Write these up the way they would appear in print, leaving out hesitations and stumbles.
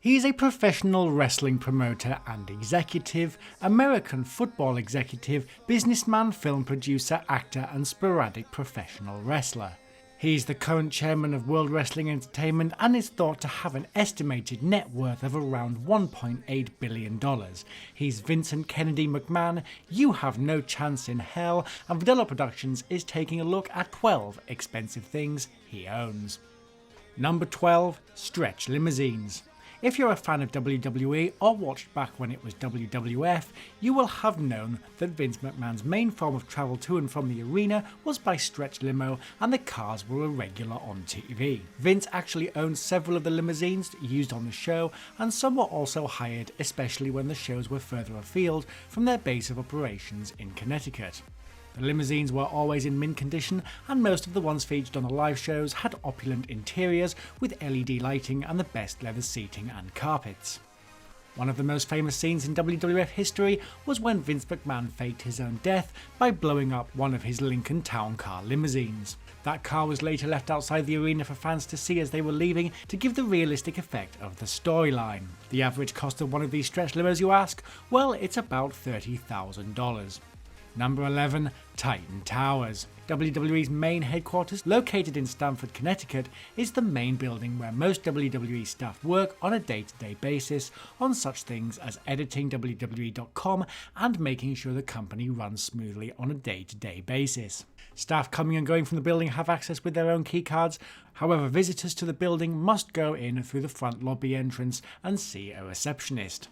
He is a professional wrestling promoter and executive, American football executive, businessman, film producer, actor and sporadic professional wrestler. He is the current chairman of World Wrestling Entertainment and is thought to have an estimated net worth of around $1.8 billion. He's Vincent Kennedy McMahon, You Have No Chance in Hell, and Vidello Productions is taking a look at 12 expensive things he owns. Number 12. Stretch limousines. If you're a fan of WWE or watched back when it was WWF, you will have known that Vince McMahon's main form of travel to and from the arena was by stretch limo, and the cars were a regular on TV. Vince actually owned several of the limousines used on the show, and some were also hired, especially when the shows were further afield from their base of operations in Connecticut. The limousines were always in mint condition, and most of the ones featured on the live shows had opulent interiors with LED lighting and the best leather seating and carpets. One of the most famous scenes in WWF history was when Vince McMahon faked his own death by blowing up one of his Lincoln Town Car limousines. That car was later left outside the arena for fans to see as they were leaving to give the realistic effect of the storyline. The average cost of one of these stretch limos, you ask? Well, it's about $30,000. Number 11. Titan Towers. WWE's main headquarters, located in Stamford, Connecticut, is the main building where most WWE staff work on a day-to-day basis on such things as editing WWE.com and making sure the company runs smoothly on a day-to-day basis. Staff coming and going from the building have access with their own keycards. However, visitors to the building must go in through the front lobby entrance and see a receptionist.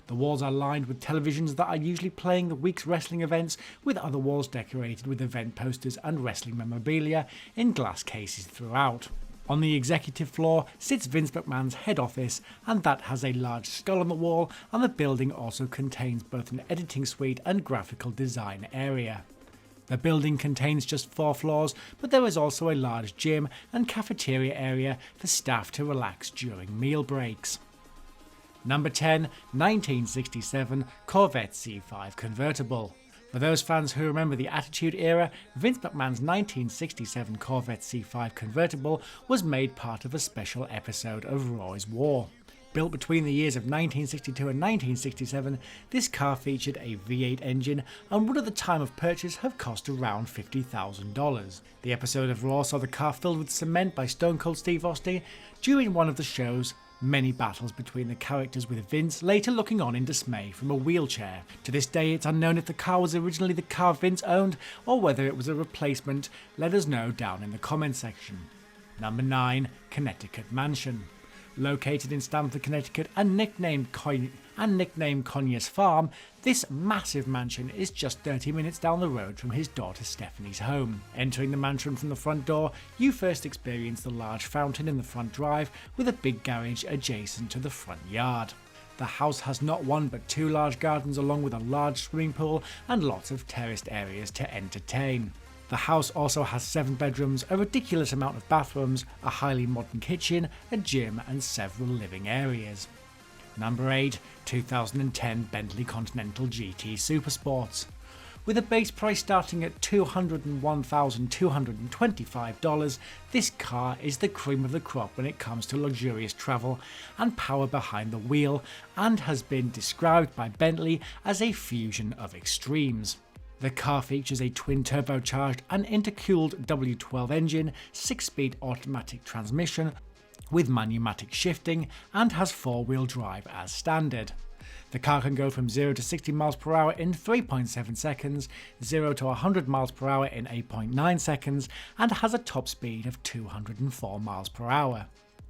The walls are lined with televisions that are usually playing the week's wrestling events, with other walls decorated with event posters and wrestling memorabilia in glass cases throughout. On the executive floor sits Vince McMahon's head office, and that has a large skull on the wall, and the building also contains both an editing suite and graphical design area. The building contains just 4 floors, but there is also a large gym and cafeteria area for staff to relax during meal breaks. Number 10. 1967 Corvette C5 convertible. For those fans who remember the Attitude Era, Vince McMahon's 1967 Corvette C5 convertible was made part of a special episode of Raw's War. Built between the years of 1962 and 1967, this car featured a V8 engine and would at the time of purchase have cost around $50,000. The episode of Raw saw the car filled with cement by Stone Cold Steve Austin during one of the show's many battles between the characters, with Vince later looking on in dismay from a wheelchair. To this day, it's unknown if the car was originally the car Vince owned or whether it was a replacement. Let us know down in the comment section. Number 9. Connecticut Mansion. Located in Stamford, Connecticut and nicknamed Conyers Farm, this massive mansion is just 30 minutes down the road from his daughter Stephanie's home. Entering the mansion from the front door, you first experience the large fountain in the front drive with a big garage adjacent to the front yard. The house has not one but 2 large gardens along with a large swimming pool and lots of terraced areas to entertain. The house also has 7 bedrooms, a ridiculous amount of bathrooms, a highly modern kitchen, a gym and several living areas. Number 8. 2010 Bentley Continental GT Supersports. With a base price starting at $201,225, this car is the cream of the crop when it comes to luxurious travel and power behind the wheel, and has been described by Bentley as a fusion of extremes. The car features a twin-turbocharged and intercooled W12 engine, 6-speed automatic transmission with manumatic shifting, and has 4-wheel drive as standard. The car can go from 0 to 60 miles per hour in 3.7 seconds, 0 to 100 miles per hour in 8.9 seconds, and has a top speed of 204 miles per hour.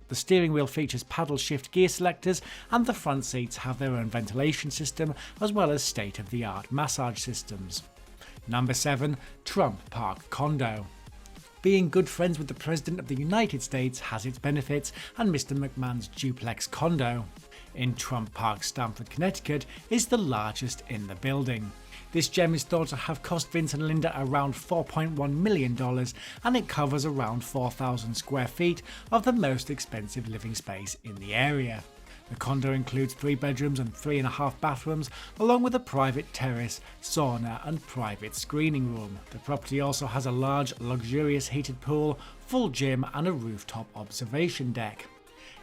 The steering wheel features paddle shift gear selectors, and the front seats have their own ventilation system as well as state-of-the-art massage systems. Number 7. Trump Park Condo. Being good friends with the President of the United States has its benefits, and Mr. McMahon's duplex condo in Trump Park, Stamford, Connecticut is the largest in the building. This gem is thought to have cost Vince and Linda around $4.1 million, and it covers around 4,000 square feet of the most expensive living space in the area. The condo includes 3 bedrooms and 3.5 bathrooms, along with a private terrace, sauna and private screening room. The property also has a large, luxurious heated pool, full gym and a rooftop observation deck.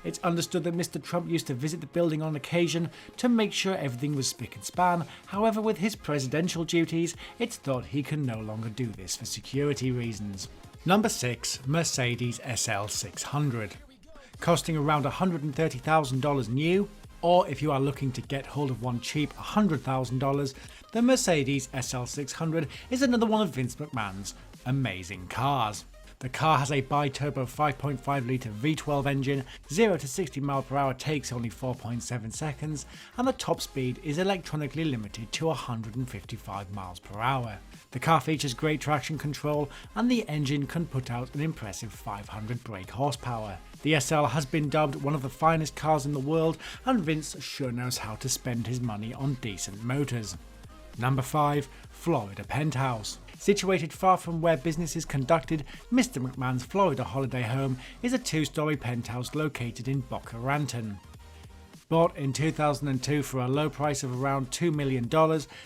It's understood that Mr. Trump used to visit the building on occasion to make sure everything was spick and span. However, with his presidential duties, it's thought he can no longer do this for security reasons. Number 6. Mercedes SL 600. Costing around $130,000 new, or if you are looking to get hold of one cheap, $100,000, the Mercedes SL 600 is another one of Vince McMahon's amazing cars. The car has a bi-turbo 5.5 litre V12 engine, 0 to 60 mph takes only 4.7 seconds, and the top speed is electronically limited to 155 mph. The car features great traction control, and the engine can put out an impressive 500 brake horsepower. The SL has been dubbed one of the finest cars in the world, and Vince sure knows how to spend his money on decent motors. Number 5. Florida Penthouse. Situated far from where business is conducted, Mr. McMahon's Florida holiday home is a 2-story penthouse located in Boca Raton. Bought in 2002 for a low price of around $2 million,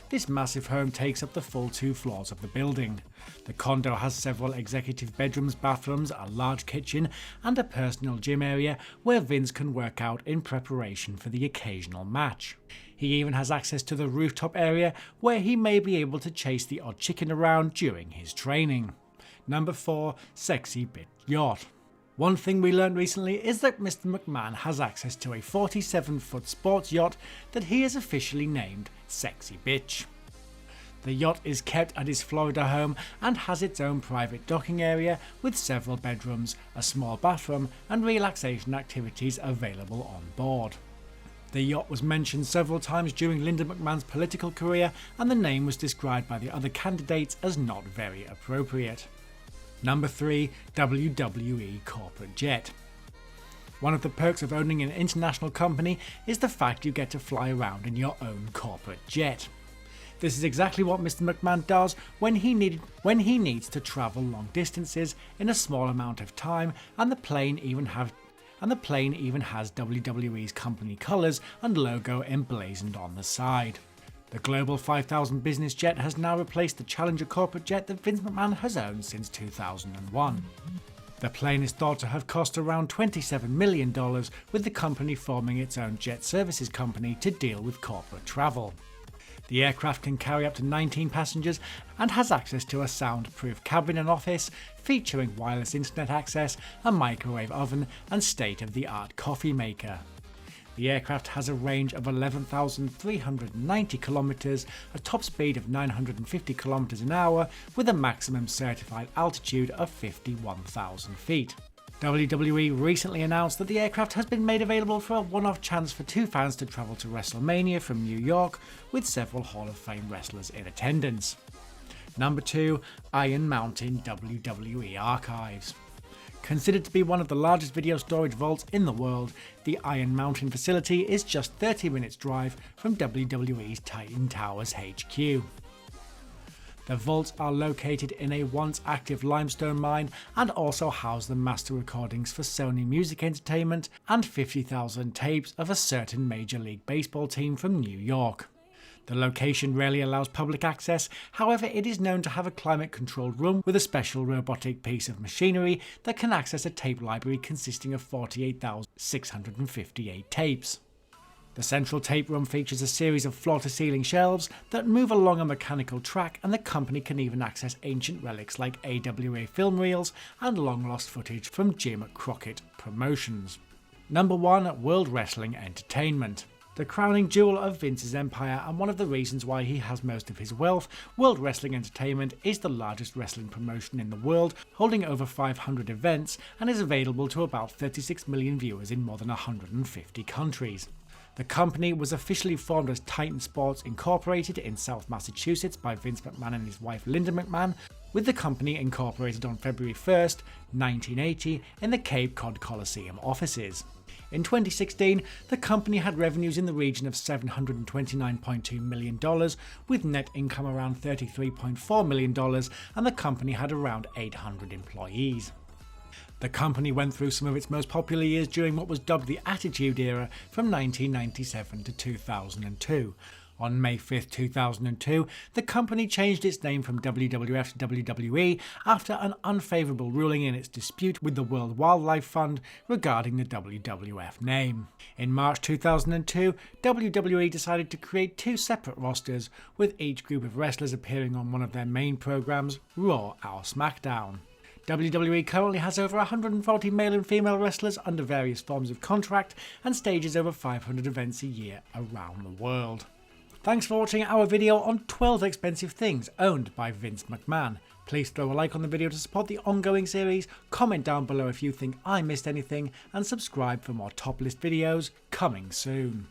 this massive home takes up the full 2 floors of the building. The condo has several executive bedrooms, bathrooms, a large kitchen, and a personal gym area where Vince can work out in preparation for the occasional match. He even has access to the rooftop area where he may be able to chase the odd chicken around during his training. Number 4. Sexy Bitch Yacht. One thing we learned recently is that Mr. McMahon has access to a 47-foot sports yacht that he has officially named Sexy Bitch. The yacht is kept at his Florida home and has its own private docking area with several bedrooms, a small bathroom, and relaxation activities available on board. The yacht was mentioned several times during Linda McMahon's political career, and the name was described by the other candidates as not very appropriate. Number 3. WWE Corporate Jet. One of the perks of owning an international company is the fact you get to fly around in your own corporate jet. This is exactly what Mr. McMahon does when he needs to travel long distances in a small amount of time, and the plane even has WWE's company colours and logo emblazoned on the side. The Global 5000 business jet has now replaced the Challenger corporate jet that Vince McMahon has owned since 2001. The plane is thought to have cost around $27 million, with the company forming its own jet services company to deal with corporate travel. The aircraft can carry up to 19 passengers and has access to a soundproof cabin and office, featuring wireless internet access, a microwave oven, and state-of-the-art coffee maker. The aircraft has a range of 11,390 kilometers, a top speed of 950 kilometers an hour, with a maximum certified altitude of 51,000 feet. WWE recently announced that the aircraft has been made available for a one-off chance for 2 fans to travel to WrestleMania from New York, with several Hall of Fame wrestlers in attendance. Number 2. Iron Mountain WWE Archives. Considered to be one of the largest video storage vaults in the world, the Iron Mountain facility is just 30 minutes drive from WWE's Titan Towers HQ. The vaults are located in a once active limestone mine and also house the master recordings for Sony Music Entertainment and 50,000 tapes of a certain Major League Baseball team from New York. The location rarely allows public access, however it is known to have a climate-controlled room with a special robotic piece of machinery that can access a tape library consisting of 48,658 tapes. The central tape room features a series of floor-to-ceiling shelves that move along a mechanical track, and the company can even access ancient relics like AWA film reels and long-lost footage from Jim Crockett promotions. Number 1. World Wrestling Entertainment. The crowning jewel of Vince's empire and one of the reasons why he has most of his wealth, World Wrestling Entertainment is the largest wrestling promotion in the world, holding over 500 events and is available to about 36 million viewers in more than 150 countries. The company was officially formed as Titan Sports Incorporated in South Massachusetts by Vince McMahon and his wife Linda McMahon, with the company incorporated on February 1st, 1980 in the Cape Cod Coliseum offices. In 2016, the company had revenues in the region of $729.2 million, with net income around $33.4 million, and the company had around 800 employees. The company went through some of its most popular years during what was dubbed the Attitude Era from 1997 to 2002. On May 5, 2002, the company changed its name from WWF to WWE after an unfavourable ruling in its dispute with the World Wildlife Fund regarding the WWF name. In March 2002, WWE decided to create two separate rosters, with each group of wrestlers appearing on one of their main programs, Raw or SmackDown. WWE currently has over 140 male and female wrestlers under various forms of contract and stages over 500 events a year around the world. Thanks for watching our video on 12 expensive things owned by Vince McMahon. Please throw a like on the video to support the ongoing series, comment down below if you think I missed anything, and subscribe for more top list videos coming soon.